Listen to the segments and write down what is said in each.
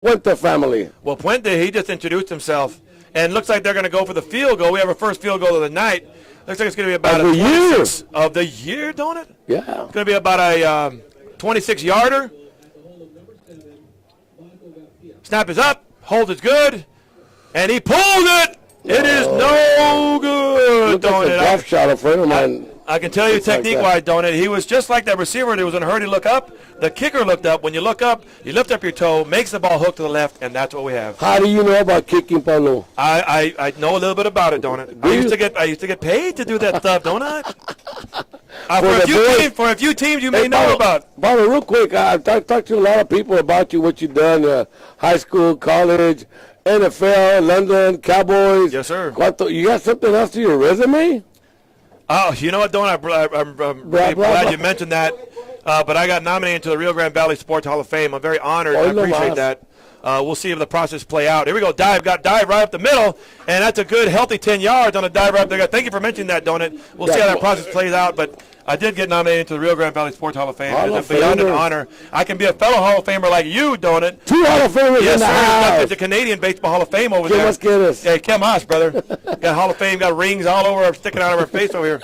Puente family. Well, Puente, he just introduced himself, and looks like they're going to go for the field goal. We have our first field goal of the night. Looks like it's going to be about Of the year. 26 of the year, don't it? Yeah. It's going to be about a 26-yarder. Snap is up. Hold is good. And he pulled it. It is no good, Looked don't like a it? golf shot, a friend of mine. I can tell you Looks like technique-wise, don't it? He was just like that receiver that was in a hurry to look up. The kicker looked up. When you look up, you lift up your toe, makes the ball hook to the left, and that's what we have. How do you know about kicking, Pablo? I know a little bit about it, don't it? I used to get paid to do that stuff, don't I? For a few teams you may know about. Pablo, real quick, I've talked to a lot of people about you, what you've done, high school, college, NFL, London, Cowboys. Yes, sir. You got something else to your resume? Oh, you know what, Don? I'm really glad you mentioned that. But I got nominated to the Rio Grande Valley Sports Hall of Fame. I'm very honored. I appreciate that. We'll see if the process play out. Here we go. Dive right up the middle, and that's a good, healthy 10 yards on a dive right up there. Thank you for mentioning that, Don. We'll see how that process plays out. But I did get nominated to the Rio Grande Valley Sports Hall of Fame. It's beyond an honor. I can be a fellow Hall of Famer like you, Don. 2 Hall of Famers in the house. There's a Canadian Baseball Hall of Fame over there. Get us. Hey, Kim Haas, brother. Got Hall of Fame, got rings all over, sticking out of our face over here.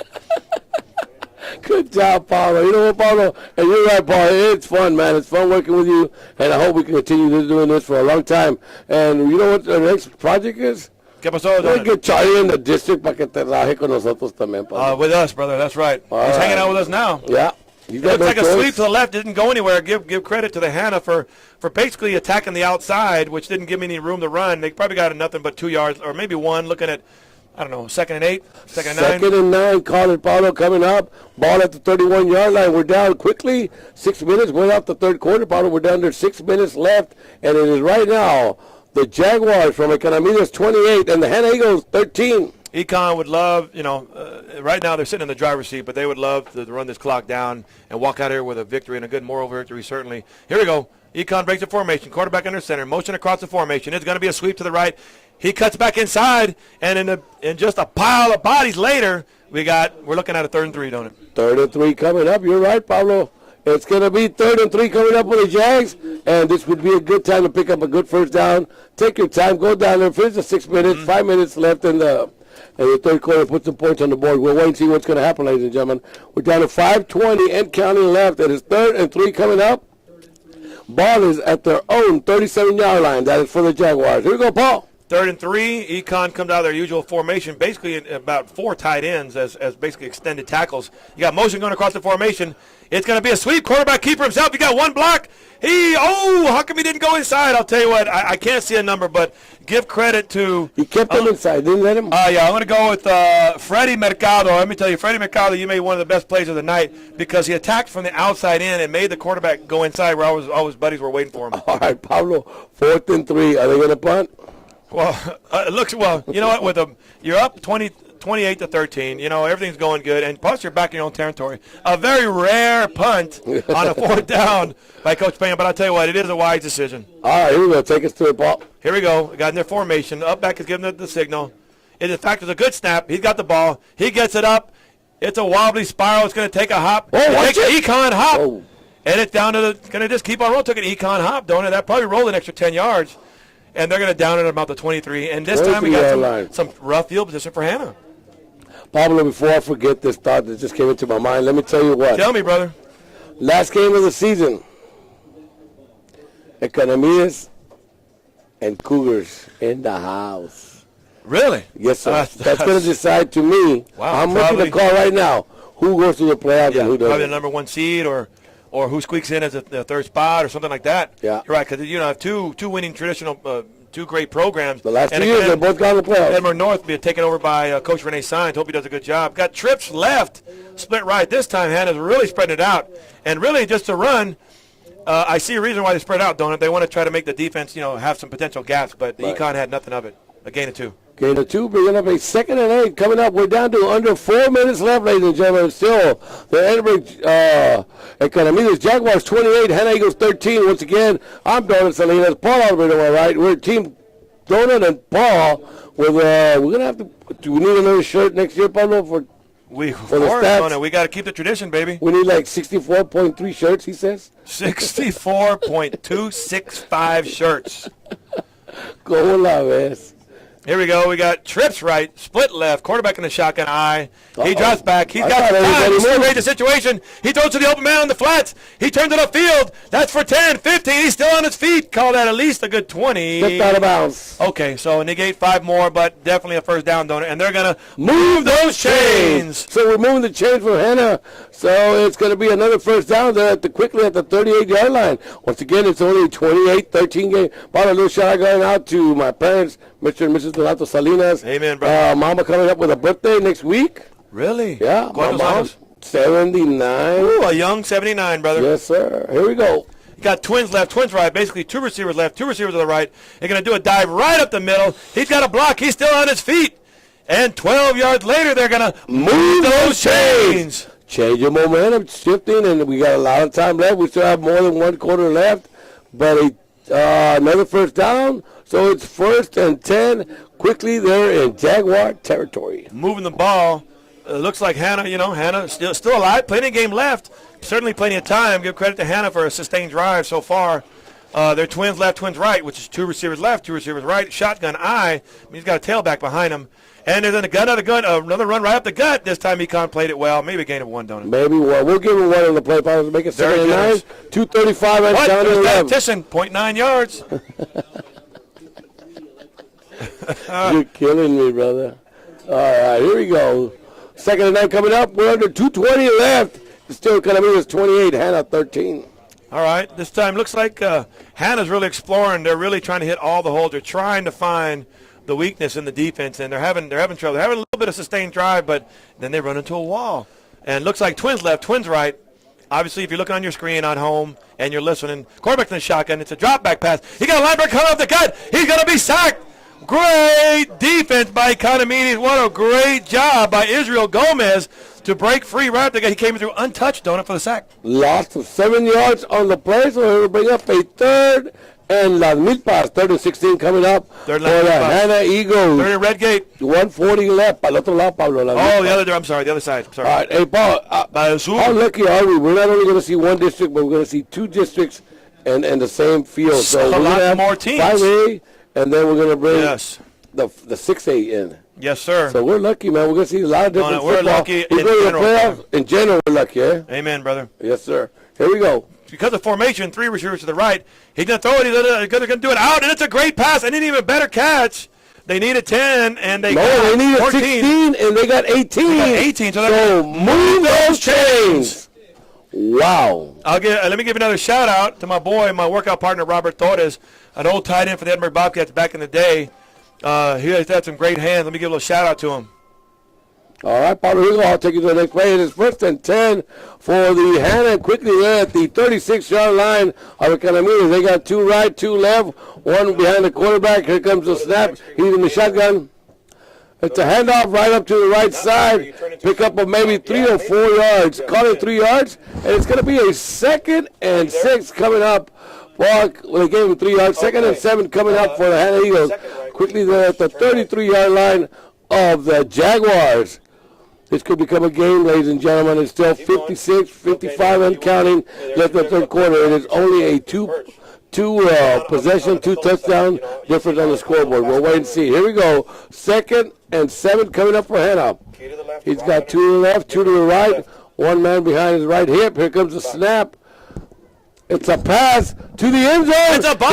Good job, Paulo. You know what, Paulo? And you're right, Paul. It's fun, man. It's fun working with you, and I hope we can continue doing this for a long time. And you know what the next project is? ¿Qué pasó, Don? Get Charlie in the district para que trabaje con nosotros también, Paulo. With us, brother. That's right. He's hanging out with us now. Yeah. It looks like a sweep to the left. Didn't go anywhere. Give credit to the Hannah for basically attacking the outside, which didn't give me any room to run. They probably got nothing but 2 yards, or maybe one, looking at, I don't know, 2nd and 8, 2nd and 9. 2nd and 9, Colin Paulo coming up. Ball at the 31-yard line. We're down quickly. 6 minutes. We're out the third quarter, Paulo. We're down there 6 minutes left. And it is right now the Jaguars from Economidas 28 and the Hannah Eagles 13. Econ would love, right now they're sitting in the driver's seat, but they would love to run this clock down and walk out here with a victory and a good moral victory, certainly. Here we go. Econ breaks the formation. Quarterback under center. Motion across the formation. It's going to be a sweep to the right. He cuts back inside, and in just a pile of bodies later, we're looking at a 3rd and 3, don't it? 3rd and 3 coming up. You're right, Pablo. It's going to be 3rd and 3 coming up with the Jags, and this would be a good time to pick up a good first down. Take your time. Go down there. Finish the 6 minutes. 5 minutes left in the third quarter. Put some points on the board. We'll wait and see what's going to happen, ladies and gentlemen. We're down to 5:20 and counting left. It is 3rd and 3 coming up. Ball is at their own 37-yard line. That is for the Jaguars. Here we go, Paul. 3rd and 3. Econ comes out of their usual formation, basically about 4 tight ends as basically extended tackles. You got motion going across the formation. It's going to be a sweep. Quarterback keeper himself. You got one block. How come he didn't go inside? I'll tell you what, I can't see a number, but give credit to. He kept him inside. Didn't let him. Yeah, I'm going to go with Freddie Mercado. Let me tell you, Freddie Mercado, you made one of the best plays of the night because he attacked from the outside in and made the quarterback go inside where all his buddies were waiting for him. All right, Pablo, 4th and 3. Are they going to punt? Well, it looks well. You know what? You're up 28 to 13. Everything's going good, and plus you're back in your own territory. A very rare punt on a 4th down by Coach Pena, but I'll tell you what, it is a wise decision. All right, here we go. Take us to it, Paul. Here we go. We got in their formation. Up back is giving the signal. In fact, it's a good snap. He's got the ball. He gets it up. It's a wobbly spiral. It's going to take a hop. Take an econ hop. Oh. And it's down to it's going to just keep on rolling. Took an econ hop, don't it? That probably rolled an extra 10 yards. And they're going to down it at about the 23. And this time we got some rough field position for Hannah. Pablo, before I forget this thought that just came into my mind, let me tell you what. Tell me, brother. Last game of the season, Economidas and Cougars in the house. Really? Yes, sir. That's going to decide to me. Wow, I'm making the call right now. Who goes to the playoffs and who doesn't. Probably the number 1 seed or who squeaks in as the 3rd spot or something like that. Yeah. You're right, because have two winning traditional, 2 great programs. The last 2 years, they've both gone to the playoffs. Edmore North being taken over by Coach Renee Saenz. Hope he does a good job. Got trips left, split right. This time, Hannah's really spreading it out. And really, just to run, I see a reason why they spread out, don't it? They want to try to make the defense, have some potential gaps, but the Econ had nothing of it. A gain of 2. Gain of 2, bringing up a 2nd and 8 coming up. We're down to under 4 minutes left, ladies and gentlemen. Still, the Edinburgh Economidas Jaguars 28, Hannah Eagles 13. Once again, I'm Donut Salinas. Paul Alberto, all right. We're Team Donut and Paul. We're going to have to. Do we need another shirt next year, Pablo? Of course, we got to keep the tradition, baby. We need like 64.3 shirts, he says. 64.265 shirts. Go la vez. Here we go. We got trips right, split left, quarterback in the shotgun eye. He drops back. He's got the time. He's surveyed the situation. He throws to the open man on the flats. He turns it upfield. That's for 10, 15. He's still on his feet. Call that at least a good 20. Stepped out of bounds. Okay, so negate 5 more, but definitely a first down, donor. And they're going to move those chains. So we're moving the chains for Hannah. So it's going to be another first down there quickly at the 38-yard line. Once again, it's only a 28-13 game. Bought a little shout going out to my parents, Mr. and Mrs. Donato Salinas. Amen, brother. Mama coming up with a birthday next week. Really? Yeah. My mom, 79. Ooh, a young 79, brother. Yes, sir. Here we go. You got twins left, twins right. Basically, 2 receivers left, 2 receivers to the right. They're going to do a dive right up the middle. He's got a block. He's still on his feet. And 12 yards later, they're going to move those chains. Change your momentum, shifting, and we got a lot of time left. We still have more than 1 quarter left. But another first down. So it's 1st and 10. Quickly, they're in Jaguar territory. Moving the ball. Looks like Hannah still alive. Plenty of game left. Certainly plenty of time. Give credit to Hannah for a sustained drive so far. They're twins left, twins right, which is 2 receivers left, 2 receivers right. Shotgun eye. He's got a tailback behind him. And there's another run right up the gut. This time Econ played it well. Maybe a gain of 1, don't it? Maybe 1. We'll give him 1 on the play. Probably make it 7-9. 2:35 and what? down to 11. 0.9 yards. You're killing me, brother. All right, here we go. 2nd and 9 coming up. We're under 2:20 left. It's still going to be 28. Hannah 13. All right. This time looks like Hannah's really exploring. They're really trying to hit all the holes. They're trying to find the weakness in the defense, and they're having trouble. They're having a little bit of sustained drive, but then they run into a wall. And looks like twins left, twins right. Obviously, if you're looking on your screen on home and you're listening, quarterback in the shotgun. It's a drop back pass. He got a linebacker cut off the gut. He's going to be sacked. Great defense by Economides. What a great job by Israel Gomez to break free right up the gut. He came through untouched, for the sack. Lost of 7 yards on the play, so he'll bring up a 3rd and Las Milpas. 3rd and 16 coming up for the Hannah Eagles. 3rd and Red Gate. 140 left. Para el otro lado, Pablo. The other side. Sorry. All right, hey, Paul, how lucky are we? We're not only going to see 1 district, but we're going to see 2 districts and the same field. So a lot more teams. 5A, and then we're going to bring the 6A in. Yes, sir. So we're lucky, man. We're going to see a lot of different We're football. lucky in general. In general, we're lucky, eh? Amen, brother. Yes, sir. Here we go. Because of formation, 3 receivers to the right. He's going to throw it. He's going to do it out, and it's a great pass. And an even better catch. They needed 10, and they needed 14. 16, and they got 18. They got 18. So move those chains. Wow. Let me give another shout out to my boy, my workout partner, Robert Torres, an old tight end for the Edinburgh Bobcats back in the day. He has had some great hands. Let me give a little shout out to him. All right, Pablo, here we go. I'll take you to the next play. It is 1st and 10 for the Hannah. Quickly there at the 36-yard line of Economides. They got 2 right, 2 left, 1 behind the quarterback. Here comes the snap. He's in the shotgun. It's a handoff right up to the right side. Pick up of maybe 3 or 4 yards. Call it 3 yards. And it's going to be a 2nd and 6 coming up. Well, they gave him 3 yards. 2nd and 7 coming up for the Hannah Eagles. Quickly there at the 33-yard line of the Jaguars. This could become a game, ladies and gentlemen. It's still 56, 55 and counting left in the 3rd quarter. It is only a two possession, 2 touchdown difference on the scoreboard. We'll wait and see. Here we go. 2nd and 7 coming up for Hannah. He's got 2 to the left, 2 to the right. 1 man behind his right hip. Here comes the snap. It's a pass to the end zone. It's a ball.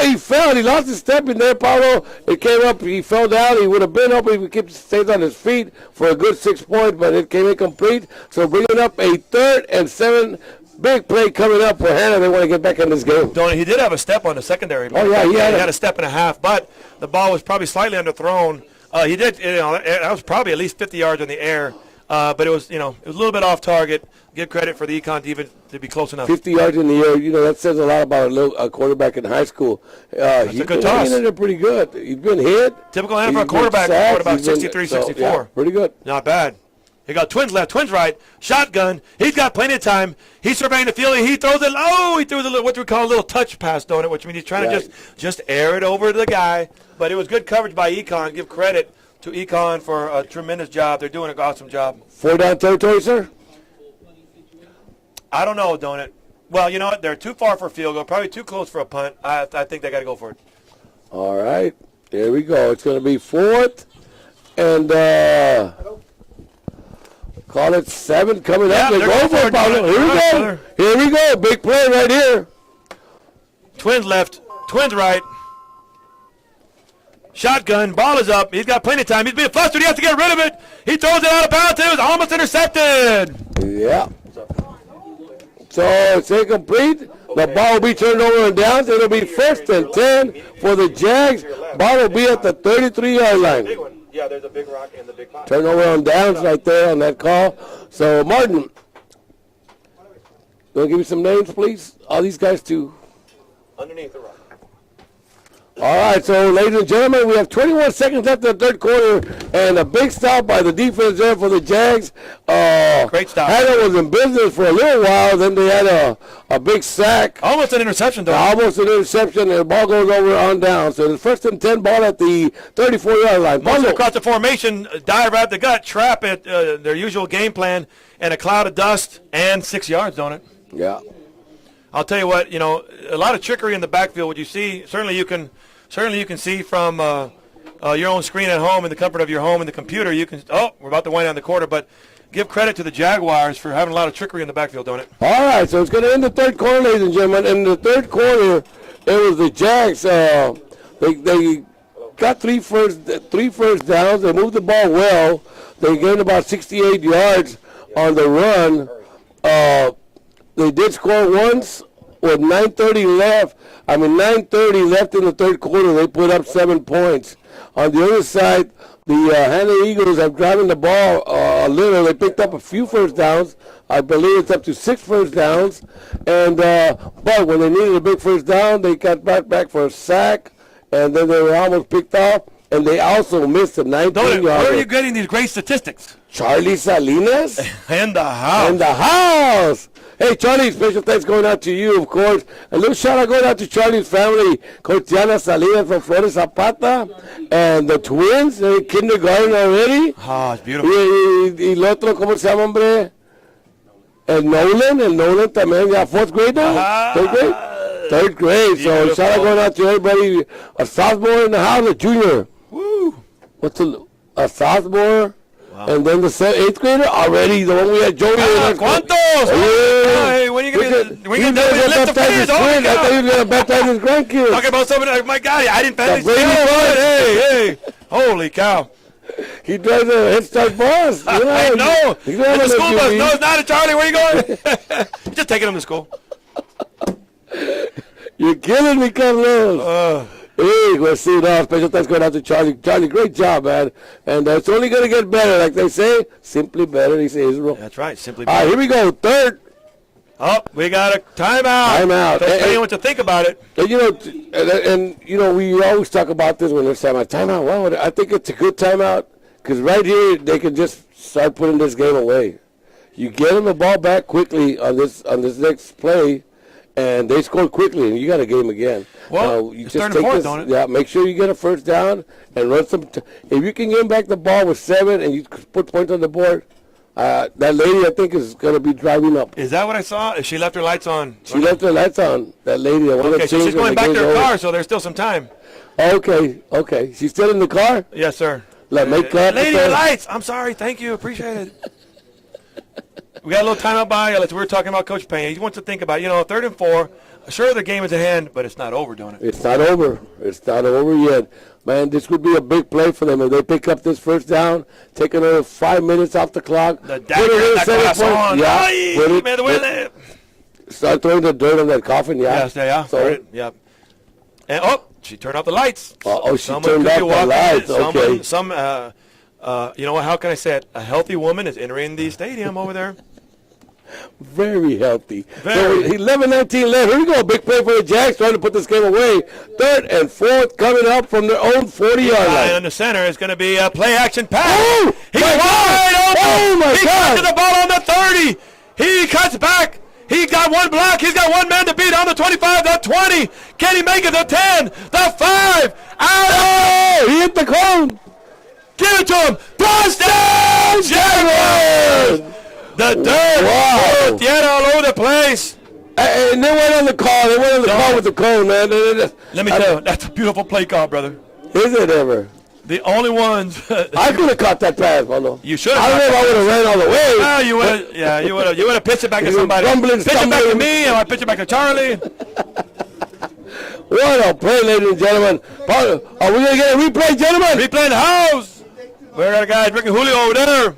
He fell. He lost his step in there, Paulo. It came up. He fell down. He would have been up if he kept stays on his feet for a good 6 points, but it came incomplete. So bringing up a 3rd and 7. Big play coming up for Hannah. They want to get back in this game. He did have a step on the secondary. Oh, yeah. He had a step and a half, but the ball was probably slightly underthrown. He did, that was probably at least 50 yards in the air. But it was, it was a little bit off target. Give credit for the Econ defense to be close enough. 50 yards in the air, that says a lot about a quarterback in high school. That's a good toss. He's been pretty good. He's been hit. Typical hand for a quarterback. About 63, 64. Yeah, pretty good. Not bad. He got twins left, twins right, shotgun. He's got plenty of time. He's surveying the field. He throws it. He threw what we call a little touch pass, which means he's trying to just air it over to the guy. But it was good coverage by Econ. Give credit to Econ for a tremendous job. They're doing an awesome job. 4 down territory, sir? I don't know, don't it? Well, you know what? They're too far for a field goal, probably too close for a punt. I think they got to go for it. All right. Here we go. It's going to be 4th and call it 7 coming up. They're going for it, Paulo. Here we go. Here we go. Big play right here. Twins left. Twins right. Shotgun. Ball is up. He's got plenty of time. He's being flustered. He has to get rid of it. He throws it out of bounds. It was almost intercepted. Yeah. So it's incomplete. The ball will be turned over and down. It'll be 1st and 10 for the Jags. Ball will be at the 33-yard line. Yeah, there's a big rock in the big pot. Turnover on downs right there on that call. So, Martin, you want to give me some names, please? All these guys, too. Underneath the rock. All right, so, ladies and gentlemen, we have 21 seconds left in the third quarter, and a big stop by the defense there for the Jags. Great stop. Hannah was in business for a little while. Then they had a big sack. Almost an interception, though. Almost an interception, and the ball goes over on down. So, the 1st and 10 ball at the 34-yard line. Motion across the formation, dive right at the gut, trap at their usual game plan, and a cloud of dust, and 6 yards, don't it? Yeah. I'll tell you what, you know, a lot of trickery in the backfield. What you see, certainly you can see from your own screen at home, in the comfort of your home and the computer. You can. Oh, we're about to wind down the quarter, but give credit to the Jaguars for having a lot of trickery in the backfield, don't it? All right, so it's going to end the third quarter, ladies and gentlemen. In the third quarter, it was the Jags. They got three first downs. They moved the ball well. They gained about 68 yards on the run. They did score once with 9:30 left. 9:30 left in the third quarter. They put up 7 points. On the other side, the Hannah Eagles have driven the ball a little. They picked up a few first downs. I believe it's up to 6 first downs. And but when they needed a big first down, they got back for a sack, and then they were almost picked off. And they also missed a 19-yarder. Where are you getting these great statistics? Charlie Salinas? In the house. In the house. Hey, Charlie, special thanks going out to you, of course. A little shout-out going out to Charlie's family, Coach Diana Salinas from Florida Zapata, and the twins. They're in kindergarten already. Oh, it's beautiful. Y el otro, ¿cómo se llama, hombre? El Nolan también, ya 4th grade now? 3rd grade? 3rd grade. So shout-out going out to everybody. A sophomore in the house, a junior. Woo. What's a sophomore? Wow. And then the 8th grader already, the one we had Joey. ¿Cuántos? Hey, when are you going to baptize his twin? I thought he was going to baptize his grandkids. Talking about somebody, my God, I didn't baptize his Hey. Holy cow. He drives a Head Start bus. You know, I know. It's a school bus. No, it's not a Charlie. Where are you going? Just taking him to school. You're killing me, Carlos. Hey, we'll see now. Special thanks going out to Charlie. Charlie, great job, man. And it's only going to get better, like they say. Simply better, he says. That's right, simply better. All right, here we go. 3rd. Oh, we got a timeout. Timeout. Don't what to think about it. And we always talk about this when there's timeout. Timeout. Well, I think it's a good timeout because right here they can just start putting this game away. You get them the ball back quickly on this next play, and they score quickly, and you got a game again. Well, you it's just turn take forward, this, don't it? Yeah, make sure you get a first down and run some. If you can get back the ball with 7 and you put points on the board, that lady I think is going to be driving up. Is that what I saw? She left her lights on. She left her lights on. That lady. Okay, so she's going back to her car, so there's still some time. Okay. She's still in the car? Yes, sir. Make clap. Lady, the lights. I'm sorry. Thank you. Appreciate it. We got a little timeout by. We were talking about Coach Payne. He wants to think about, 3rd and 4. Sure, the game is at hand, but it's not over, don't it? It's not over. It's not over yet. Man, this would be a big play for them if they pick up this first down, take another 5 minutes off the clock. The dagger, on. Yeah. Ay, start throwing the dirt on that coffin, yeah. Yeah. So, yep. And, she turned off the lights. She turned off the lights. Okay. You know what? How can I say it? A healthy woman is entering the stadium over there. Very healthy. Very. 11-19 left. Here we go. Big play for the Jags trying to put this game away. 3rd and 4th coming up from their own 40-yard line. In the center is going to be a play-action pass. Oh, He's wide open. Oh, my He God. cuts to the ball on the 30. He cuts back. He got one block. He's got one man to beat on the 25, the 20. Can he make it the 10, the 5? Out. He hit the cone. Give it it to him. Touchdown, Jaguars! The dirt. Wow. Tierra all over the place. And they went on the call. They went on the call with the cone, man. Let me tell you, that's a beautiful play call, brother. Is it ever? The only ones. I could have caught that pass, Pablo. You should have. I don't know if I would have ran all the way. No, you would have. Yeah, you would have. You would have pitched it back to somebody. Pitch it back to me, and I pitch it back to Charlie. What a play, ladies and gentlemen. Pablo, are we going to get a replay, gentlemen? Replay in the house. We got a guy drinking Julio over there.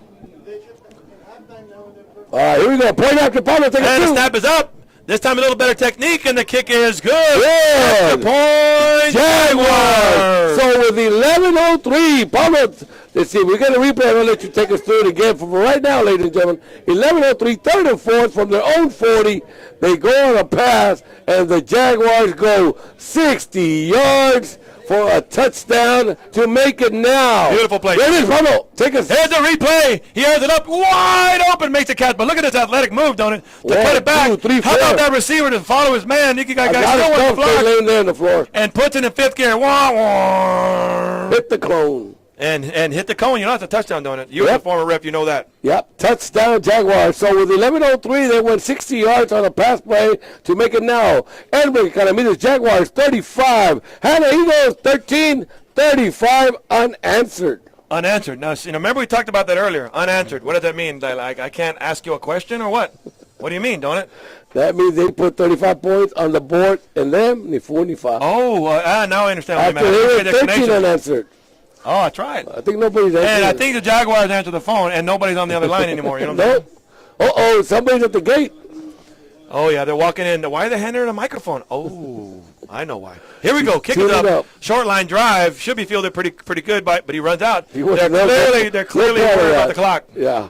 All right, here we go. Point after Pablo. Take And the snap is up. This time a little better technique, and the kick is good. Extra point, Jaguars. So with 11:03, Pablo, let's see, we're going to replay. I'm going to let you take us through it again. For right now, ladies and gentlemen, 11:03, third and fourth from their own 40. They go on a pass, and the Jaguars go 60 yards for a touchdown to make it now. Beautiful play. There it is, Pablo. Take us. Here's the replay. He has it up wide open, makes the catch. But look at this athletic move, don't it? To cut it back. 2, 3, 4. How about that receiver to follow his man? You got guys still on the block. Laying there on the floor. And puts it in fifth gear. Wah, wah. Hit the cone. And hit the cone. You know that's a touchdown, don't it? You as a former ref, you know that. Yep, touchdown Jaguars. So with 11:03, they went 60 yards on a pass play to make it now. Edward Economides Jaguars 35. Hannah Eagles 13, 35 unanswered. Unanswered. Now, remember we talked about that earlier. Unanswered. What does that mean? Like I can't ask you a question or what? What do you mean, don't it? That means they put 35 points on the board and them, ni 45. Oh, now I understand what you meant. After they were 13 unanswered. Oh, that's right. I think nobody's answering. And I think the Jaguars answer the phone, and nobody's on the other line anymore. You know what I'm saying? Uh-oh, somebody's at the gate. Oh, yeah, they're walking in. Why are they handing her the microphone? Oh, I know why. Here we go. Kick it up. Short line drive. Should be fielded pretty good, but he runs out. They're clearly worried about the clock. Yeah.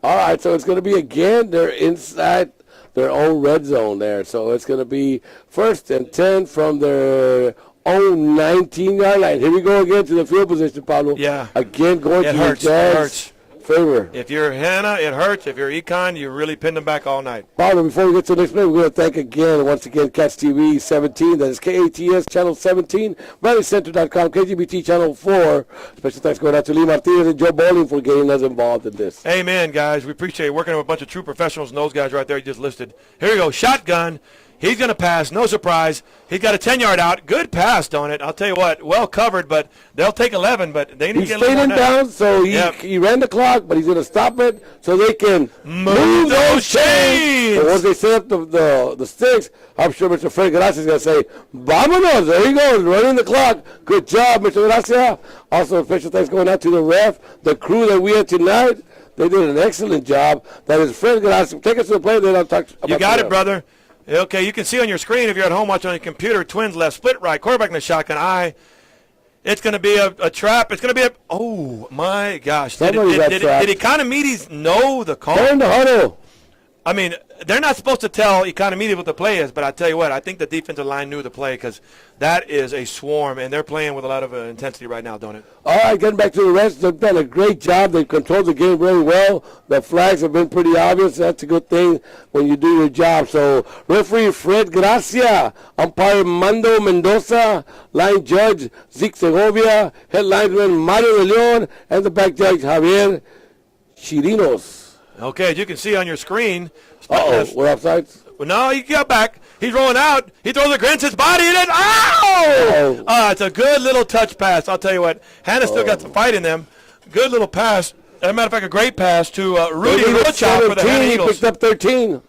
All right, so it's going to be again, they're inside their own red zone there. So it's going to be 1st and 10 from their own 19-yard line. Here we go again to the field position, Pablo. Yeah. Again, going to the Jags. It hurts. Favor. If you're Hannah, it hurts. If you're Econ, you really pinned them back all night. Pablo, before we get to the next play, we're going to thank once again, Catch TV 17. That is KATS Channel 17, ValleyCenter.com, KGBT Channel 4. Special thanks going out to Lee Martinez and Joe Bowling for getting us involved in this. Amen, guys. We appreciate working with a bunch of true professionals and those guys right there you just listed. Here we go. Shotgun. He's going to pass. No surprise. He's got a 10-yard out. Good pass, don't it? I'll tell you what. Well covered, but they'll take 11, but they need to get a little more. He stayed in bounds, so he ran the clock, but he's going to stop it so they can move those chains. So once they set up the sticks, I'm sure Mr. Fred Gracia is going to say, vámonos. There he goes, running the clock. Good job, Mr. Gracia. Also, special thanks going out to the ref, the crew that we had tonight. They did an excellent job. That is Fred Gracia. Take us to the play, then I'll talk about You got it, brother. Okay, you can see on your screen if you're at home watching on your computer, Twins left, split right, quarterback in the shotgun eye. It's going to be a trap. It's going to be oh, my gosh. Did Economides know the call? Turn the huddle. I mean, they're not supposed to tell Economides what the play is, but I tell you what, I think the defensive line knew the play because that is a swarm, and they're playing with a lot of intensity right now, don't it? All right, getting back to the rest, they've done a great job. They've controlled the game very well. The flags have been pretty obvious. That's a good thing when you do your job. So, referee Fred Gracia, umpire Mando Mendoza, line judge Zeke Segovia, head linesman Mario De Leon, and the back judge Javier Chirinos. Okay, as you can see on your screen. We're offside? Well, no, he got back. He's rolling out. He throws against his body, and then, ow! It's a good little touch pass. I'll tell you what. Hannah still got some fight in them. Good little pass. As a matter of fact, a great pass to Rudy Rochop for the Hannah Eagles. He picked up 13.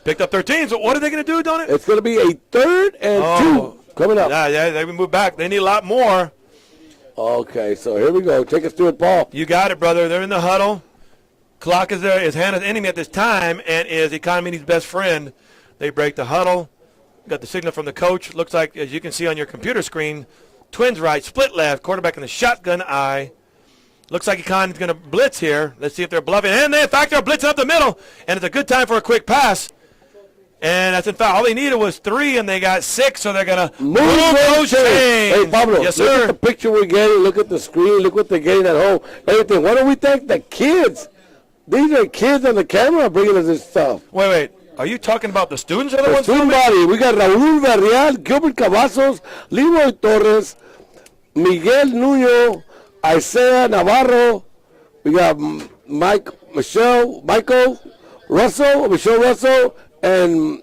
Picked up 13. So what are they going to do, don't it? It's going to be a 3rd and 2 coming up. Yeah, they move back. They need a lot more. Okay, so here we go. Take us through it, Paul. You got it, brother. They're in the huddle. Clock is there. Is Hannah's enemy at this time and is Economides' best friend. They break the huddle. Got the signal from the coach. Looks like, as you can see on your computer screen, Twins right, split left, quarterback in the shotgun eye. Looks like Econ is going to blitz here. Let's see if they're bluffing. And in fact, they're blitzing up the middle. And it's a good time for a quick pass. And that's in fact, all they needed was 3, and they got 6, so they're going to move those chains. Hey, Pablo, yes, look sir. at the picture we're getting. Look at the screen. Look what they're getting at home. Everything. What do we think? The kids. These are kids on the camera bringing us this stuff. Wait. Are you talking about the students or the ones? Student body. We got Raúl Varreal, Gilbert Cavazos, Leroy Torres, Miguel Nuño, Isaiah Navarro. We got Michael Russell, and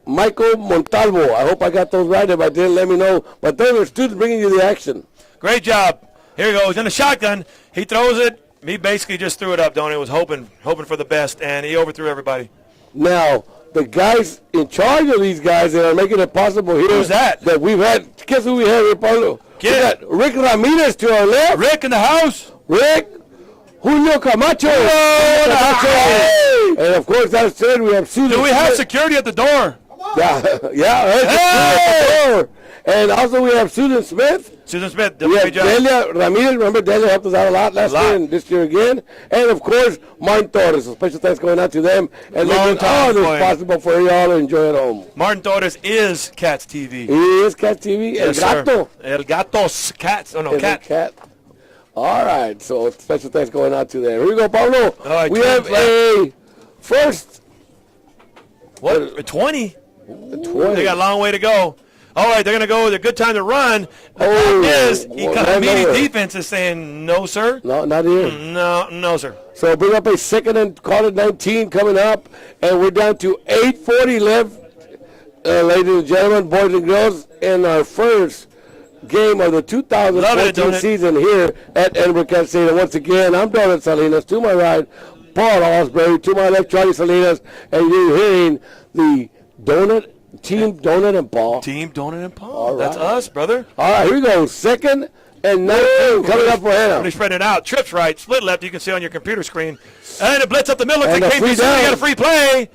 Michael Montalvo. I hope I got those right. If I didn't, let me know. But those are students bringing you the action. Great job. Here he goes in the shotgun. He throws it. He basically just threw it up, Donnie. Was hoping for the best, and he overthrew everybody. Now, the guys in charge of these guys that are making it possible here. Who's that? That we've had. Guess who we have here, Paulo? We got Rick Ramirez to our left. Rick in the house. Rick. Julio Camacho. And, of course, that's said we have Susan. Do we have security at the door? Yeah. Hey! And also we have Susan Smith. We have Delia Ramirez. Remember, Delia helped us out a lot last year and this year again. And, of course, Martin Torres. So special thanks going out to them. And making all this possible for you all to enjoy at home. Martin Torres is Cats TV. He is Cats TV. Yes, El Gato. El Gato's Cats. Oh, no, Cat. All right. So special thanks going out to them. Here we go, Pablo. All right, we have a first. What? 20? 20. They got a long way to go. All right, they're going to go with a good time to run. The problem is, Economy defense is saying, no, sir. No, not here. No, sir. So bring up a second and call it 19 coming up. And we're down to 8:40 left, ladies and gentlemen, boys and girls, in our first game of the 2014 season here at Edinburgh, Kansas City. And once again, I'm Donald Salinas. To my right, Paul Osbury. To my left, Charlie Salinas. And you're hearing the Team Donut and Paul. Team Donut and Paul. All right. That's us, brother. All right, here we go. Second and 19 coming up for him. He's spreading it out. Trips right, split left. You can see on your computer screen. And a blitz up the middle. Looks like KP got a free play.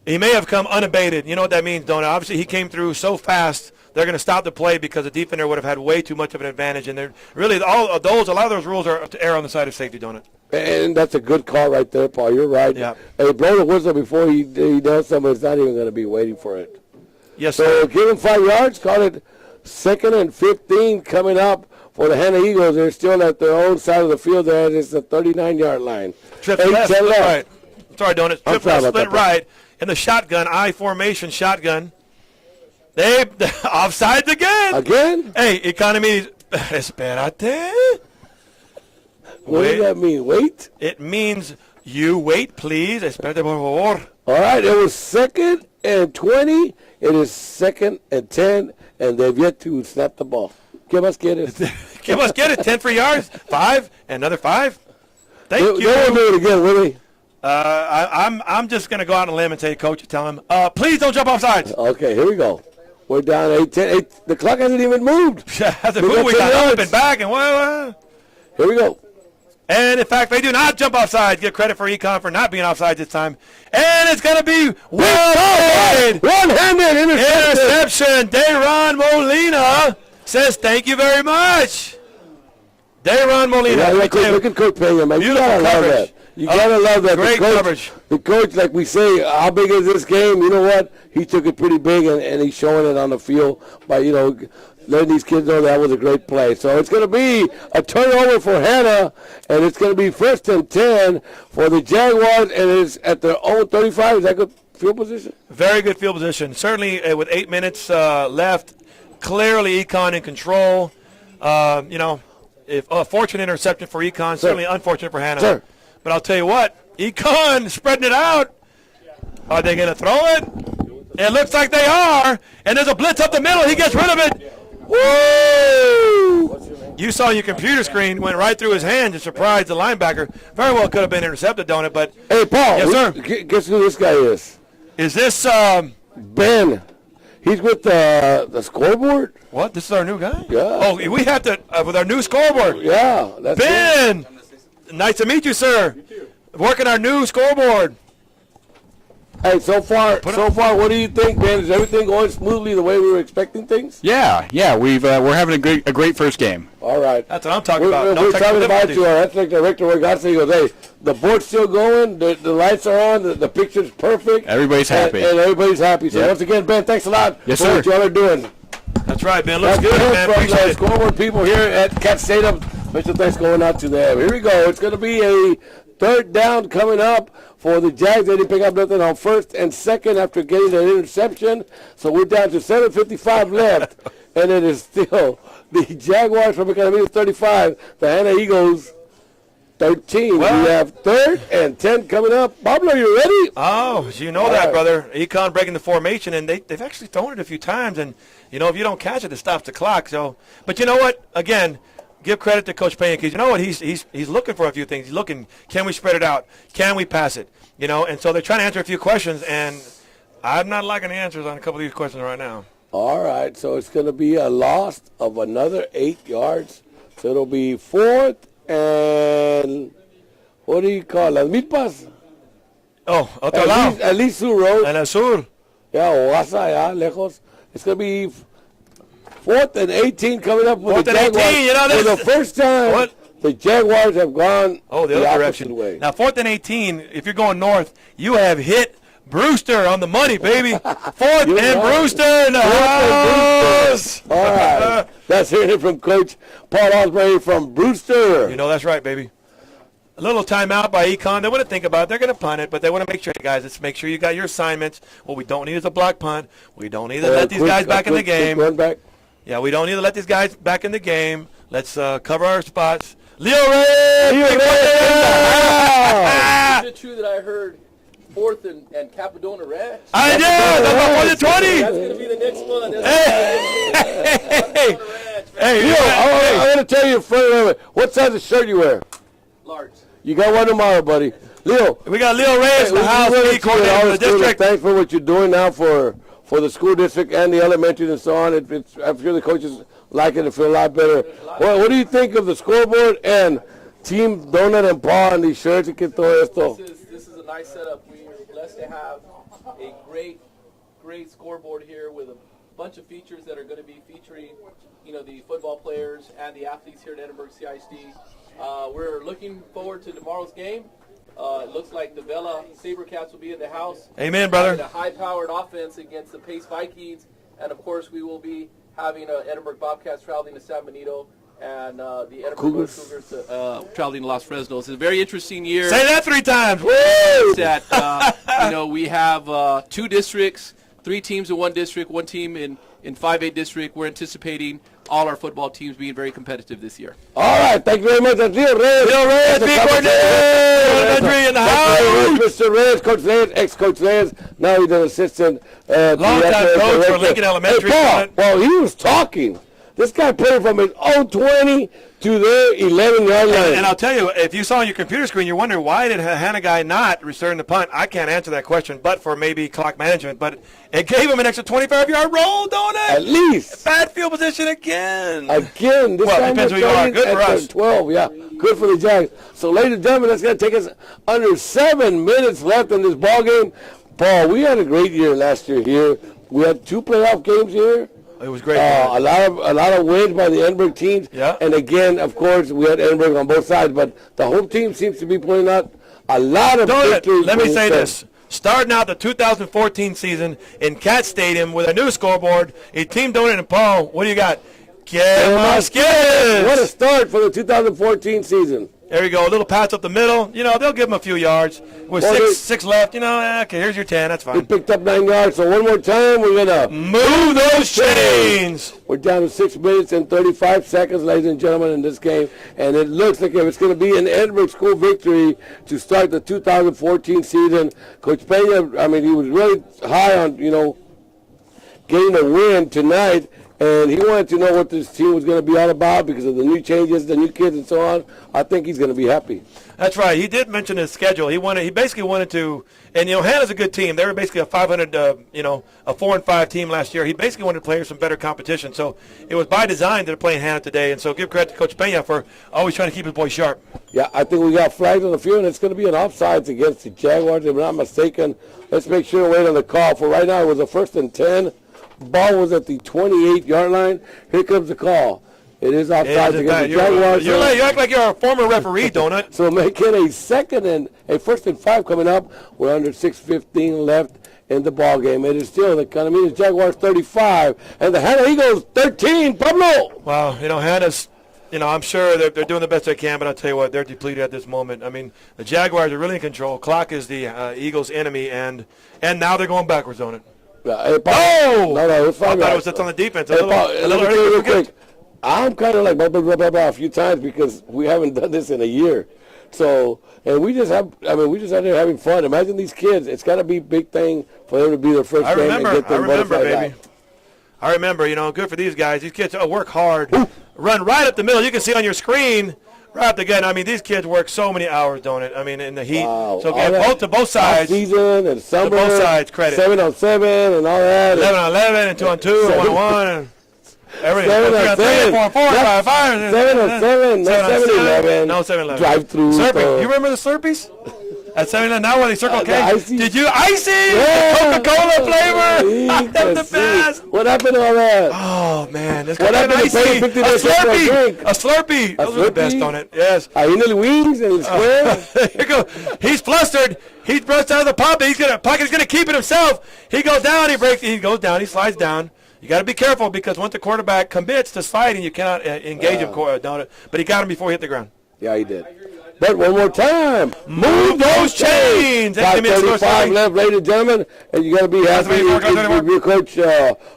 He may have come unabated. You know what that means, Donut? Obviously, he came through so fast. They're going to stop the play because the defender would have had way too much of an advantage. And they're really, a lot of those rules are to err on the side of safety, Donut. And that's a good call right there, Paul. You're right. Yeah. Hey, blow the whistle before he does something. It's not even going to be waiting for it. Yes, sir. So give him 5 yards. Call it second and 15 coming up for the Hannah Eagles. They're still at their own side of the field there. It's the 39-yard line. Trips left, split right. Sorry, Donut. Trips left, split right. In the shotgun, I formation shotgun. They offsides again. Again? Hey, Economy, espérate. What does that mean? Wait? It means you wait, please. Espérate, por favor. All right, it was second and 20. It is second and 10, and they've yet to snap the ball. ¿Qué más quieres? ¿Qué más quieres? 10 free yards, 5, another 5. Thank you. They won't do it again, will they? I'm just going to go out on a limb and say, Coach, tell him, please don't jump off sides. Okay, here we go. We're down 8-10. The clock hasn't even moved. Hasn't moved. We got up and back. And Here we go. And, in fact, they do not jump offside. Give credit for Econ for not being offside this time. And it's going to be well-played. One-handed interception. Dayron Molina says thank you very much. Dayron Molina. Yeah, look at Coach Peña, man. You got to love that. You got to love that. Great coverage. The coach, like we say, how big is this game? You know what? He took it pretty big, and he's showing it on the field by, letting these kids know that was a great play. So it's going to be a turnover for Hannah, and it's going to be first and 10 for the Jaguars, and it's at their own 35. Is that good field position? Very good field position. Certainly with 8 minutes left, clearly Econ in control. If a fortunate interception for Econ, certainly unfortunate for Hannah. Sir. But I'll tell you what, Econ spreading it out. Are they going to throw it? It looks like they are. And there's a blitz up the middle. He gets rid of it. Woo! You saw your computer screen went right through his hands and surprised the linebacker. Very well could have been intercepted, don't it? But hey, Paul. Yes, sir. Guess who this guy is? Is this Ben? He's with the scoreboard. What? This is our new guy? Yeah. Oh, we have to with our new scoreboard. Yeah. That's Ben. Nice to meet you, sir. Working our new scoreboard. Hey, so far, what do you think, Ben? Is everything going smoothly the way we were expecting things? Yeah. We're having a great first game. All right. That's what I'm talking about. We're talking about you. Our athletic director, Roy Garcia, goes, hey, the board's still going, the lights are on, the picture's perfect. Everybody's happy. And everybody's happy. So once again, Ben, thanks a lot for what y'all are doing. That's right, Ben. Looks good, man. From Appreciate it. scoreboard people here at Cat Stadium. Special thanks going out to them. Here we go. It's going to be a third down coming up for the Jags. They didn't pick up nothing on first and second after getting an interception. So we're down to 7:55 left and it is still the Jaguars from Economia 35, the Hannah Eagles 13. Well, we have 3rd and 10 coming up. Pablo, you ready? Oh, you know that, brother. Econ breaking the formation, and they've actually thrown it a few times, and, if you don't catch it, it stops the clock. So, but you know what? Again, give credit to Coach Pena, because you know what? He's looking for a few things. He's looking, can we spread it out? Can we pass it? And so they're trying to answer a few questions, and I'm not liking the answers on a couple of these questions right now. All right, so it's going to be a loss of another 8 yards. So it'll be 4th and, what do you call it? Las Milpas? Oh, otro lado. At least Sur Road. En el sur. Yeah, Oaxaca, yeah, lejos. It's going to be 4th and 18 coming up with 4th the and Jaguars. 18, For the first time, the Jaguars have gone the other direction. way. Now, 4th and 18, if you're going north, you have hit Brewster on the money, baby. 4th and Brewster in the house. All right. That's hearing it from Coach Paul Osbury from Brewster. That's right, baby. A little timeout by Econ. They want to think about it. They're going to punt it, but they want to make sure, guys, let's make sure you got your assignments. What we don't need is a block punt. We don't need to let these guys back in the game. Run back. Yeah, we don't need to let these guys back in the game. Let's cover our spots. Leo Ray! Leo Ray! Is it true that I heard 4th and Capadona Ranch? I did! That's about 20! That's going to be the next one. Hey, Leo, I'm going to tell you, what size of shirt you wear? Large. You got one tomorrow, buddy. Leo. We got Leo Reyes in the house, really coordinator for the district. Thanks for what you're doing now for the school district and the elementaries and so on. I'm sure the coaches like it and feel a lot better. What do you think of the scoreboard and Team Donut and Paul and these shirts and todo esto? This is a nice setup. We are blessed to have a great scoreboard here with a bunch of features that are going to be featuring, the football players and the athletes here at Edinburgh CISD. We're looking forward to tomorrow's game. It looks like the Vela Sabercats will be in the house. Amen, brother. A high-powered offense against the Pace Vikings. And, of course, we will be having Edinburgh Bobcats traveling to San Benito and the Edinburgh Cougars traveling to Los Fresnos. It's a very interesting year. Say that 3 times. Woo! That, we have 2 districts, 3 teams in 1 district, 1 team in 5A district. We're anticipating all our football teams being very competitive this year. All right, thank you very much. That's Leo Reyes. Leo Reyes, big coordinator in the house. Mr. Reyes, Coach Reyes, ex-Coach Reyes. Now he's an assistant. Long-time coach for Lincoln Elementary. Hey, Paul, he was talking. This guy played from his own 20 to their 11-yard line. And I'll tell you, if you saw on your computer screen, you're wondering why did Hannah guy not return the punt? I can't answer that question, but for maybe clock management. But it gave him an extra 25-yard roll, don't it? At least. Bad field position again. Again. This time depends who you are. Good for us. 12, yeah. Good for the Jags. So, ladies and gentlemen, that's going to take us under 7 minutes left in this ball game. Paul, we had a great year last year here. We had 2 playoff games here. It was great. A lot of wins by the Edinburgh teams. Yeah. And again, of course, we had Edinburgh on both sides, but the home team seems to be pulling out a lot of victories. Let me say this. Starting out the 2014 season in Cat Stadium with a new scoreboard, a Team Donut and Paul, what do you got? What a start for the 2014 season. There you go, a little pass up the middle. They'll give them a few yards. With six left, okay, here's your 10. That's fine. We picked up 9 yards, so one more time, we're going to move those chains. We're down to 6 minutes and 35 seconds, ladies and gentlemen, in this game. And it looks like it's going to be an Edinburgh school victory to start the 2014 season. Coach Pena, he was really high on, getting a win tonight. And he wanted to know what this team was going to be all about because of the new changes, the new kids, and so on. I think he's going to be happy. That's right. He did mention his schedule. He basically wanted to, and Hannah's a good team. They were basically a 500, a 4-5 team last year. He basically wanted to play some better competition. So it was by design that they're playing Hannah today. And so give credit to Coach Pena for always trying to keep his boys sharp. Yeah, I think we got flags on the field, and it's going to be an offsides against the Jaguars, if I'm not mistaken. Let's make sure to wait on the call. For right now, it was a 1st and 10. Ball was at the 28-yard line. Here comes the call. It is offside against the Jaguars. You act like you're a former referee, don't it? So making a 1st and 5 coming up. We're under 6:15 left in the ball game. It is still the Economia Jaguars 35 and the Hannah Eagles 13. Pablo. Wow, Hannah's. I'm sure they're doing the best they can, but I'll tell you what, they're depleted at this moment. The Jaguars are really in control. Clock is the Eagles' enemy, and now they're going backwards on it. Hey, Paul. No, it was 5 I thought yards. it was just on the defense. Hey, Paul, let me tell you real quick. quick. I'm kind of like blah, blah, blah, blah, blah a few times because we haven't done this in a year. So, and we just out there having fun. Imagine these kids. It's got to be a big thing for them to be their first game and get them butterflies out. I remember, good for these guys. These kids work hard, run right up the middle. You can see on your screen, right up the gut. I mean, these kids work so many hours, don't it? I mean, in the heat. Wow. So both sides. Season and summer. To both sides, credit. 7-on-7 and all that. 11-on-11 and 2-on-2 and 1-on-1. Everything. 7-on-7. 4-on-4, 5-5. 7-on-7. No 7-11. No 7-11. Drive-through. Slurpee. You remember the Slurpees? At 7-11, now when they Circle K. Did you icy? Yeah. Coca-Cola flavor. That's the best. What happened to all that? Oh, man. This What happened to paying 50 a Slurpee. A Slurpee. Those are the best on it. Yes. Ain't wings and square. Here you go. He's flustered. He's brushed out of the pocket. Pocket's going to keep it himself. He goes down. He goes down. He slides down. You got to be careful because once the quarterback commits to sliding, you cannot engage him. But he got him before he hit the ground. Yeah, he did. But one more time, move those chains. 5:35 left, ladies and gentlemen, and you got to be happy with your coach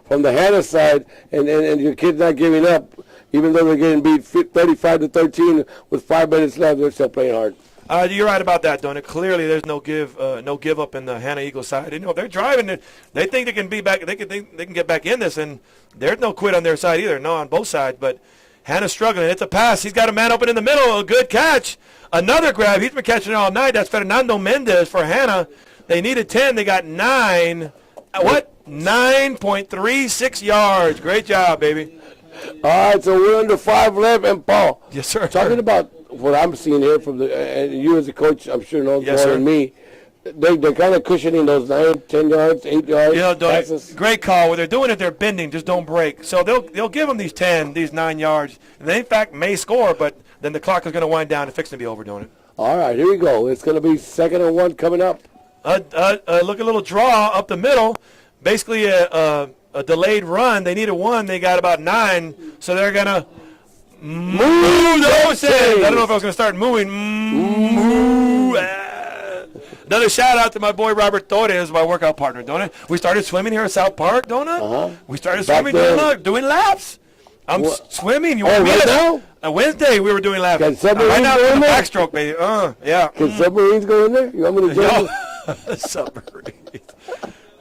from the Hannah side, and your kid's not giving up, even though they're getting beat 35-13 with 5 minutes left. They're still playing hard. You're right about that, Donut. Clearly, there's no give up in the Hannah Eagles side. They're driving it. They think they can be back. They can get back in this, and there's no quit on their side either. No, on both sides, but. Hannah's struggling. It's a pass. He's got a man open in the middle. A good catch. Another grab. He's been catching it all night. That's Fernando Mendez for Hannah. They needed 10. They got 9. What? 9.36 yards. Great job, baby. All right, so we're under 5 left. And, Paul. Yes, sir. Talking about what I'm seeing here from and you as a coach, I'm sure knows yes, more than me. They're kind of cushioning those 9, 10 yards, 8 yards passes. Great call. When they're doing it, they're bending. Just don't break. So they'll give them these 10, these 9 yards. And they, in fact, may score, but then the clock is going to wind down and fixing to be over doing it. All right, here we go. It's going to be 2nd and 1 coming up. Look, a little draw up the middle. Basically a delayed run. They needed 1. They got about 9. So they're going to move those chains. I don't know if I was going to start moving. Another shout out to my boy Robert Torres, my workout partner, don't it? We started swimming here at South Park, don't it? We started swimming, doing laps. I'm swimming. You want to meet us? On Wednesday we were doing laps. Can submarines right now go in there? backstroke, baby. Yeah. Can submarines go in there? You want me to join you? Submarines.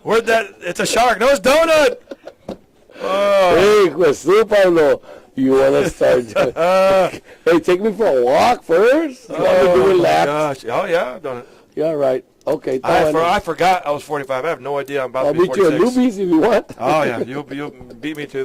Where'd that? It's a shark. No, it's Donut. Hey, Queso Pablo. You want to start? Hey, take me for a walk first? You want me to do laps? Gosh. Oh, yeah, Donut. Yeah, right. Okay. I forgot I was 45. I have no idea. I'm about to be 46. I'll beat you at Luby's if you want. Oh, yeah. You'll beat me to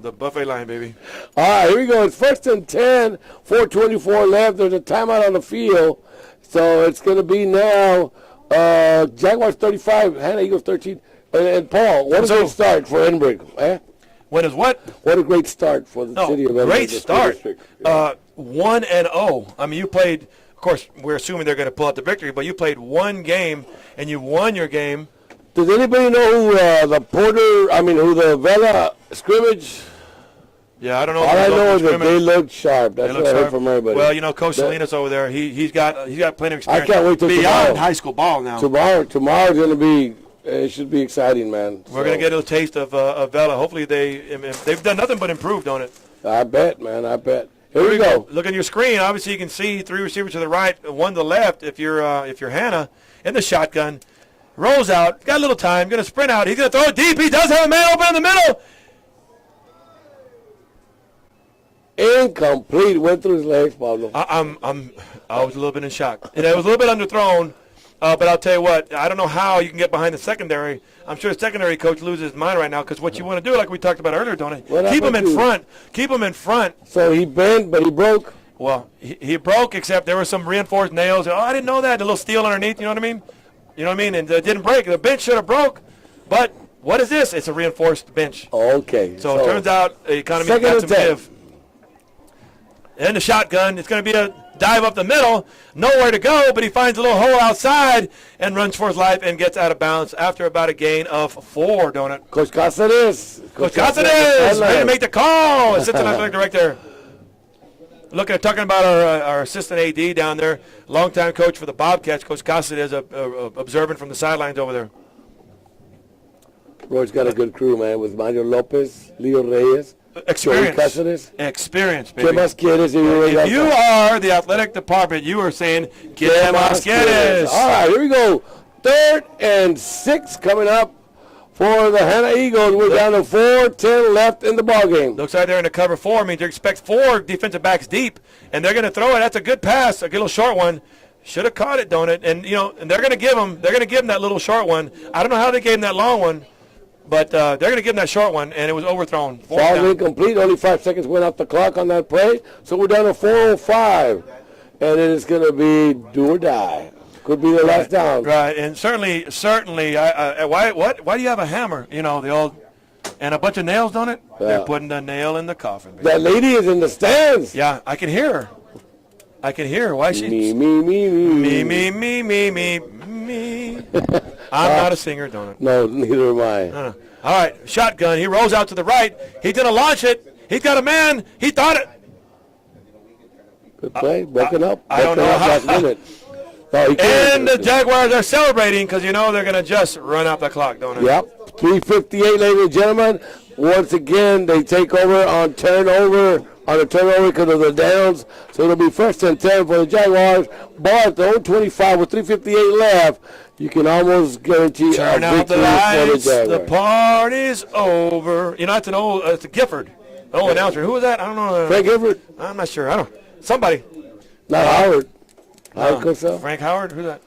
the buffet line, baby. All right, here we go. It's 1st and 10, 4:24 left. There's a timeout on the field. So it's going to be now Jaguars 35, Hannah Eagles 13. And Paul, what a great start for Edinburgh. When is what? What a great start for the city of Edinburgh. Great start. 1-0. I mean, you played... Of course, we're assuming they're going to pull out the victory, but you played 1 game, and you won your game. Does anybody know who who the Vela scrimmage? Yeah, I don't know. All I know is that they look sharp. That's what I heard from everybody. Well, Coach Salinas over there, he's got plenty of experience. I can't wait till beyond tomorrow. High school ball now. Tomorrow's going to be, it should be exciting, man. We're going to get a taste of Vela. Hopefully they've done nothing but improved on it. I bet, man, I bet. Here we go. Look at your screen. Obviously, you can see 3 receivers to the right, 1 to the left. If you're Hannah in the shotgun, rolls out, got a little time, going to sprint out. He's going to throw it deep. He does have a man open in the middle. Incomplete. Went through his legs, Pablo. I was a little bit in shock. And it was a little bit underthrown. But I'll tell you what, I don't know how you can get behind the secondary. I'm sure the secondary coach loses his mind right now because what you want to do, like we talked about earlier, don't you? Keep him in front. Keep him in front. So he bent, but he broke. Well, he broke, except there were some reinforced nails. Oh, I didn't know that. A little steel underneath, you know what I mean? You know what I mean? And it didn't break. The bench should have broke. But what is this? It's a reinforced bench. Okay. So it turns out the economy got some give. And the shotgun, it's going to be a dive up the middle, nowhere to go, but he finds a little hole outside and runs for his life and gets out of bounds after about a gain of 4, don't it? Coach Cáceres. Coach Cáceres, ready to make the call. Assistant athletic director. Talking about our assistant AD down there, longtime coach for the Bobcats, Coach Cáceres, observing from the sidelines over there. Roy's got a good crew, man, with Mario Lopez, Leo Reyes, Joey Cáceres. Experience, ¿Qué baby. más quieres? If you are the athletic department, you are saying, ¿Qué más quieres? All right, here we go. 3rd and 6 coming up for the Hannah Eagles. We're down to 4:10 left in the ballgame. Looks like they're in the cover 4. I mean, they expect 4 defensive backs deep, and they're going to throw it. That's a good pass, a little short one. Should have caught it, don't it? And and they're going to give him that little short one. I don't know how they gave him that long one, but they're going to give him that short one, and it was overthrown. Ball incomplete. Only 5 seconds went off the clock on that play, so we're down to 4:05, and it is going to be do or die. Could be the last down. Right, and certainly, why do you have a hammer? The old, and a bunch of nails, don't it? Yeah. They're putting the nail in the coffin. Baby. That lady is in the stands. Yeah, I can hear her. Why is she? Me. I'm not a singer, don't it? No, neither am I. All right, shotgun. He rolls out to the right. He's going to launch it. He's got a man. He thought it. Good play. Broken up. I don't know last minute. No, and the Jaguars are celebrating because they're going to just run out the clock, don't they? Yep. 3:58, ladies and gentlemen. Once again, they take over on a turnover because of the downs. So it'll be 1st and 10 for the Jaguars. Ball at the own 25 with 3:58 left. You can almost guarantee Turn a out the victory for lights. the The Jaguars. party's over. It's a Gifford. Oh, announcer. Who was that? I don't know. Frank Gifford? I'm not sure. Somebody. Not Howard. Howard Cosell? Frank Howard? Who's that?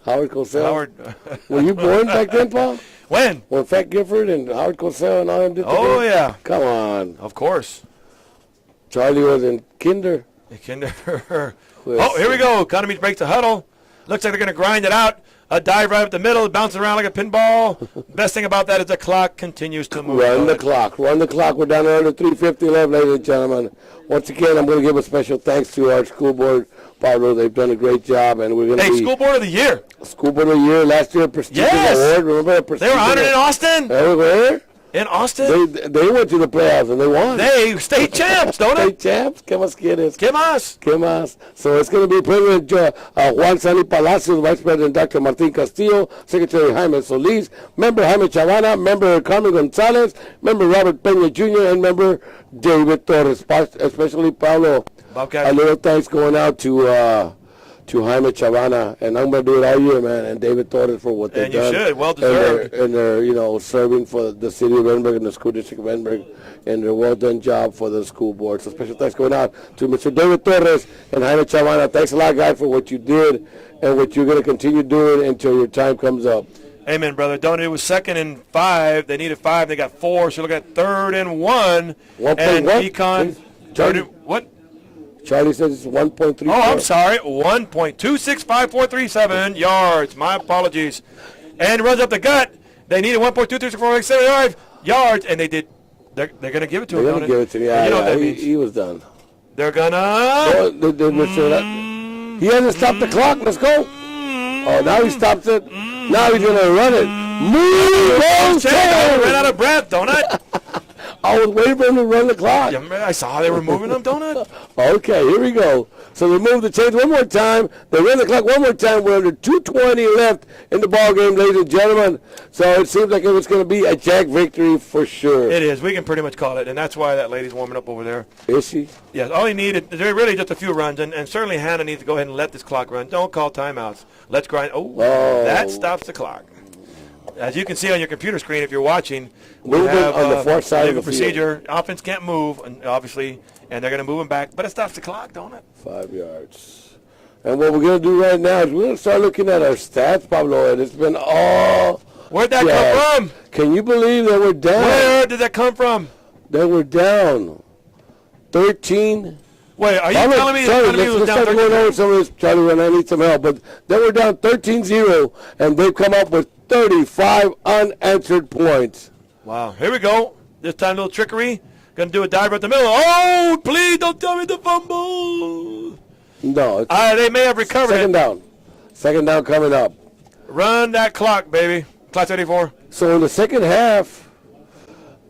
Howard Cosell? Howard. Were you born back then, Paul? When? When Frank Gifford and Howard Cosell and all them did Oh, together? yeah. Come on. Of course. Charlie was in kinder. Oh, here we go. Economy breaks the huddle. Looks like they're going to grind it out. A dive right up the middle, bouncing around like a pinball. Best thing about that is the clock continues to move. Run the clock. We're down to under 3:50 left, ladies and gentlemen. Once again, I'm going to give a special thanks to our school board, Pablo. They've done a great job, and we're going to be School Board of the Year. School Board of the Year last year, prestigious award. Remember the prestigious? They were honored in Austin. Everywhere. In Austin. They went to the playoffs and they won. They state champs, don't they? State champs. ¿Qué más quieres? ¿Qué más? ¿Qué más? So it's going to be President Juan Sani Palacios, Vice President Dr. Martin Castillo, Secretary Jaime Solis, Member Jaime Chavana, Member Carmen Gonzalez, Member Robert Peña Jr., and Member David Torres. Especially Paulo. Bobcat. A little thanks going out to Jaime Chavana, and I'm going to do it all year, man, and David Torres for what they've done. And you should. Well deserved. And they're serving for the city of Edinburgh and the school district of Edinburgh, and their well-done job for the school board. So special thanks going out to Mr. David Torres and Jaime Chavana. Thanks a lot, guys, for what you did and what you're going to continue doing until your time comes up. Amen, brother. Don't. It was 2nd and 5. They needed 5. They got 4. So look at 3rd and 1. And Econ. What? Charlie says it's 1.3. Oh, I'm sorry. 1.2654337 yards. My apologies. And runs up the gut. They needed 1.23647 yards, and they did. They're going to give it to him. They're going to give it to him. Yeah, you know what that means. He was done. They're going to. He hasn't stopped the clock. Let's go. Oh, now he stops it. Now he's going to run it. Move! I ran out of breath, don't I? I was waiting for him to run the clock. Yeah, I saw they were moving them, don't I? Okay, here we go. So they move the chains one more time. They run the clock one more time. We're under 2:20 left in the ball game, ladies and gentlemen. So it seems like it was going to be a Jag victory for sure. It is. We can pretty much call it, and that's why that lady's warming up over there. Is she? Yes. All he needed, they're really just a few runs, and certainly Hannah needs to go ahead and let this clock run. Don't call timeouts. Let's grind. Oh, that stops the clock. As you can see on your computer screen, if you're watching, we have on the far side of the procedure. Offense can't move, and obviously, and they're going to move him back, but it stops the clock, don't it? 5 yards. And what we're going to do right now is we're going to start looking at our stats, Pablo, and it's been all. Where'd that come from? Can you believe that we're down? Where did that come from? That we're down 13. Wait, are you telling me let's start going over some of this, Charlie, and I need some help. But then we're down 13-0, and they've come up with 35 unanswered points. Wow. Here we go. This time, a little trickery. Going to do a dive right the middle. Oh, please don't tell me the fumble. No. They may have recovered Second down. Second down coming up. Run that clock, baby. Clock 84. So in the second half,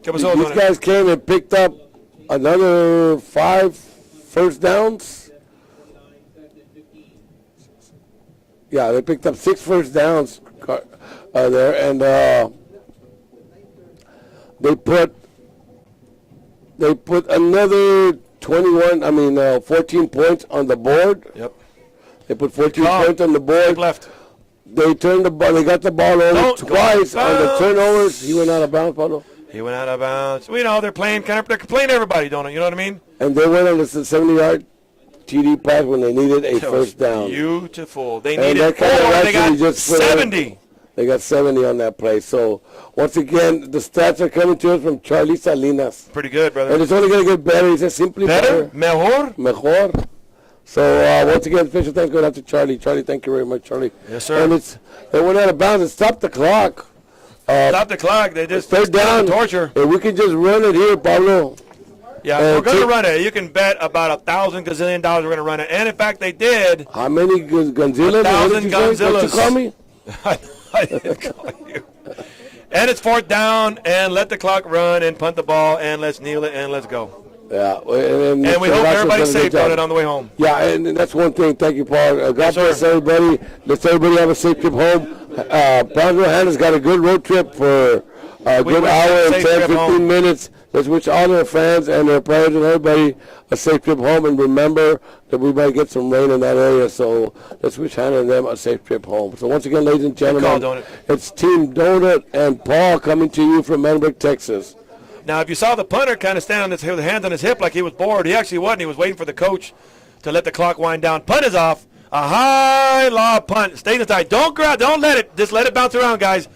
these guys came and picked up another 5 first downs. Yeah, they picked up 6 first downs there, and They put another 14 points on the board. Yep. They put 14 points on the board. Left. They turned the ball. They got the ball over twice on the turnovers. He went out of bounds, Pablo. He went out of bounds. We know they're playing everybody, don't they? You know what I mean? And they went on the 70-yard TD pass when they needed a first down. Beautiful. They needed 4. They got 70. They got 70 on that play. So, once again, the stats are coming to us from Charlie Salinas. Pretty good, brother. And it's only going to get better. He says simply better. Mejor. So, once again, special thanks going out to Charlie. Charlie, thank you very much, Charlie. Yes, sir. And they went out of bounds and stopped the clock. Stop the clock. They just third down. Torture. And we can just run it here, Pablo. Yeah, we're going to run it. You can bet about $1,000 gazillion we're going to run it. And, in fact, they did. How many Gonzillas? 1,000 Gonzillas. What you call me? I didn't call you. And it's 4th down, and let the clock run and punt the ball, and let's kneel it, and let's go. Yeah. And we hope everybody's safe on it on the way home. Yeah, and that's one thing. Thank you, Paul. God bless everybody. Let's everybody have a safe trip home. Brownsville Hannah's got a good road trip for a good hour and 10, 15 minutes. Let's wish all their fans and their players and everybody a safe trip home. And remember that we might get some rain in that area. So let's wish Hannah and them a safe trip home. So once again, ladies and gentlemen, it's Team Donut and Paul coming to you from Menbrook, Texas. Now, if you saw the punter kind of stand with his hands on his hip like he was bored, he actually wasn't. He was waiting for the coach to let the clock wind down. Punt is off. A high law punt. Stay inside. Don't grab. Don't let it. Just let it bounce around, guys.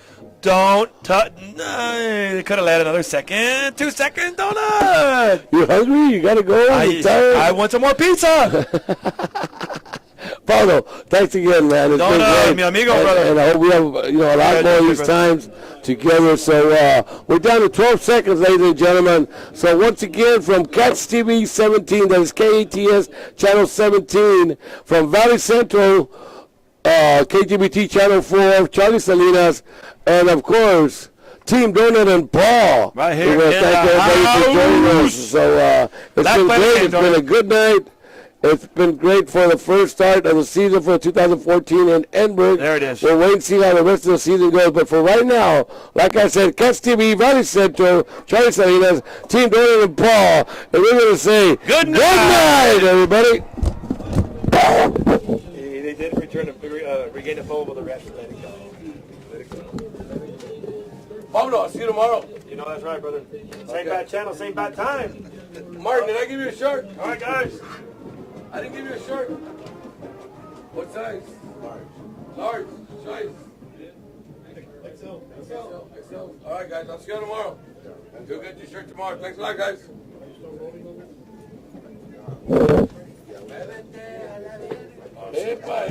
Don't touch. They could have let another second. 2 seconds. Donut. You hungry? You got to go. I want some more pizza. Paulo, thanks again, man. It's been great. Mi amigo, brother. And I hope we have a lot more of these times together. So we're down to 12 seconds, ladies and gentlemen. So once again, from Cats TV 17, that is KATS Channel 17, from Valley Central, KGBT Channel 4, Charlie Salinas, and of course, Team Donut and Paul. Right here. We want to thank everybody for joining us. So it's been great. It's been a good night. It's been great for the first start of the season for 2014 in Enbridge. There it is. We'll wait and see how the rest of the season goes. But for right now, like I said, Cats TV, Valley Central, Charlie Salinas, Team Donut and Paul. And we're going to say good night, everybody. They did return to regain the phone with the rest. Let it go. Let it go. Pablo, I'll see you tomorrow. You know that's right, brother. Same bad channel, same bad time. Martin, did I give you a shirt? All right, guys. I didn't give you a shirt. What size? Large. Size? XL. All right, guys. I'll see you tomorrow. You'll get your shirt tomorrow. Thanks a lot, guys. Epa,